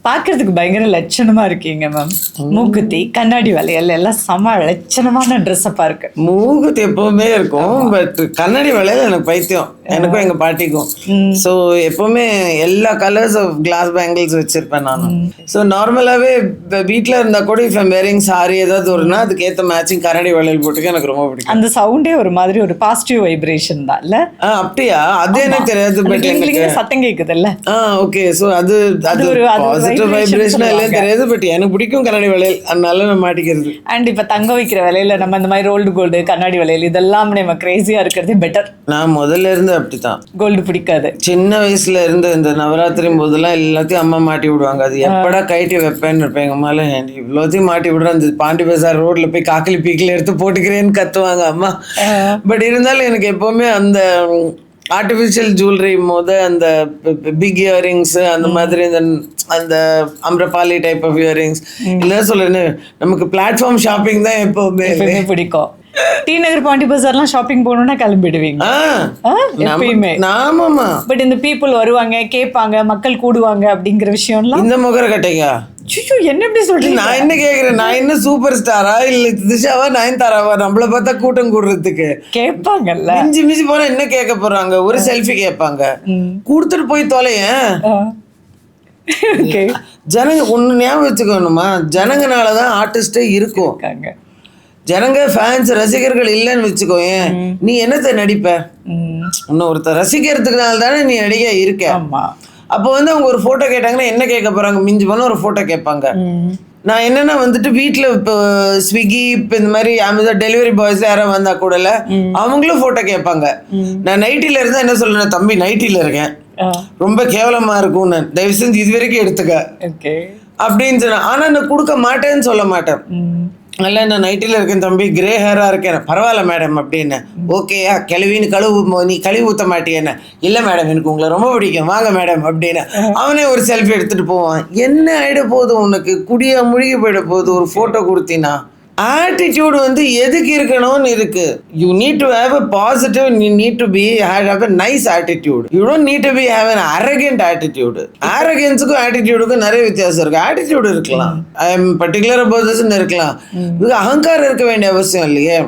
பாக்குறதுக்கு பயங்கர லட்சணமா இருக்கீங்க மேம். மூக்குத்தி, கண்ணாடி வளையல் எல்லாம் செம லட்சணமான ட்ரெஸ்ஸப்பா இருக்கு. மூக்குத்தி எப்பவுமே இருக்கும், பட் கண்ணாடி வளையல் எனக்கு பைத்தியம், எனக்கும் எங்க பாட்டிக்கும். ஸோ எப்பவுமே எல்லா கலர்ஸ் ஆஃப் கிளாஸ் பேங்கிள்ஸ் வச்சிருப்பேன் நான். ஸோ நார்மலாவே வீட்டில் இருந்தா கூட இஃப் ஐம் வேரிங் சாரி ஏதாவது ஒருனா அதுக்கு ஏற்ற மேட்சிங் கண்ணாடி வளையல் போட்டுக்க எனக்கு ரொம்ப பிடிக்கும். அந்த சவுண்டே ஒரு மாதிரி ஒரு பாசிட்டிவ் வைப்ரேஷன் தான் இல்ல? அப்படியா? அது எனக்கு தெரியாது, பட் எனக்கு சத்தம் கேக்குதுல்ல. ஓகே. ஸோ அது ஒரு பாசிட்டிவ் வைப்ரேஷனா இல்லைன்னு தெரியாது, பட் எனக்கு பிடிக்கும் கண்ணாடி வளையல், அதனால நான் மாட்டிக்கிறது. அண்ட் இப்ப தங்க வைக்கிற வேலையில நம்ம இந்த மாதிரி ரோல்டு கோல்டு, கண்ணாடி வளையல் இதெல்லாம் நம்ம கிரேசியா இருக்கிறதே பெட்டர். நான் முதல்ல இருந்து அப்படித்தான். கோல்டு பிடிக்காது. சின்ன வயசுல இருந்து இந்த நவராத்திரி போதெல்லாம் எல்லாத்தையும் அம்மா மாட்டி விடுவாங்க. அது எப்படா கைட்டி வைப்பேன்னு இருப்பேன். எங்க அம்மால இவ்வளோத்தையும் மாட்டி விடுறேன். அந்த பாண்டி பசார் ரோட்ல போய் காக்கிலி பீக்கில எடுத்து போட்டுக்கிறேன்னு கத்துவாங்க அம்மா. பட் இருந்தாலும் எனக்கு எப்பவுமே அந்த ஆர்டிஃபிஷியல் ஜுவல்லரி அந்த பிக் இயரிங்ஸ் அந்த மாதிரி அந்த அம்ரபாலி டைப் ஆஃப் இயரிங்ஸ் இல்லை சொல்லுன்னு நமக்கு பிளாட்ஃபார்ம் ஷாப்பிங் தான் எப்பவுமே பிடிக்கும். டி நகர் பாண்டி பஜார்லாம் ஷாப்பிங் போகணும்னா கிளம்பிடுவீங்க எப்பயுமே. ஆமாமா. பட் இந்த பீப்புள் வருவாங்க, கேட்பாங்க, மக்கள் கூடுவாங்க அப்படிங்கிற விஷயம்லாம் இந்த முகர கட்டையா? என்ன எப்படி சொல்றீங்க? நான் என்ன கேக்குறேன், நான் என்ன சூப்பர் ஸ்டாரா இல்ல திஷாவா நயன்தாராவா? நம்மள பார்த்தா கூட்டம் கூடுறதுக்கு கேட்பாங்கல்ல. மிஞ்சி மிஞ்சி போனா என்ன கேட்க போறாங்க? ஒரு செல்ஃபி கேட்பாங்க, கொடுத்துட்டு போய் தொலையேன். ஜனங்க ஒண்ணு ஞாபகம் வச்சுக்கணுமா, ஜனங்கனாலதான் ஆர்டிஸ்டே இருக்கும். ஜனங்க ஃபேன்ஸ் ரசிகர்கள் இல்லைன்னு வச்சுக்கோயேன், நீ என்னத்தை நடிப்ப? இன்னும் ஒருத்தர் ரசிக்கிறதுக்குனால தானே நீ நடிகை இருக்க. அப்போ அவங்க ஒரு போட்டோ கேட்டாங்கன்னா என்ன கேட்க போறாங்க? மிஞ்சி போனா ஒரு போட்டோ கேட்பாங்க. நான் என்னன்னா வீட்டில் இப்போ ஸ்விக்கி இப்போ இந்த மாதிரி அமேசான் டெலிவரி பாய்ஸ் யாரும் வந்தா கூடல அவங்களும் போட்டோ கேட்பாங்க. நான் நைட்டில இருந்தா என்ன சொல்றேன், தம்பி நைட்டில இருக்கேன், ரொம்ப கேவலமா இருக்கும், நான் தயவு செஞ்சு இது வரைக்கும் எடுத்துக்க அப்படின்னு சொன்னேன். ஆனா நான் கொடுக்க மாட்டேன்னு சொல்ல மாட்டேன். இல்லை நான் நைட்டில் இருக்கேன் தம்பி, கிரே ஹேராக இருக்கேன், பரவாயில்ல மேடம் அப்படின்னு. ஓகேயா கிளவின்னு நீ கழுவி ஊற்ற மாட்டேன்னு. இல்லை மேடம் எனக்கு உங்களை ரொம்ப பிடிக்கும், வாங்க மேடம் அப்படின்னு அவனே ஒரு செல்ஃபி எடுத்துகிட்டு போவான். என்ன ஆகிட போகுது உனக்கு? குடியா முழுகி போயிட போகுது ஒரு ஃபோட்டோ கொடுத்தீங்கன்னா. ஆட்டிடியூட் எதுக்கு இருக்கணும்னு இருக்கு. You need to have a positive, you need to be have a nice attitude. You don't need to be have an arrogant attitude. அரகன்ஸுக்கும் ஆட்டிடியூடுக்கும் நிறைய வித்தியாசம் இருக்கு. ஆட்டிடியூட் இருக்கலாம், ஐ எம் பர்டிகுலர் அபவுட் திஸ்ன்னு இருக்கலாம். இது அகங்காரம் இருக்க வேண்டிய அவசியம் இல்லையே.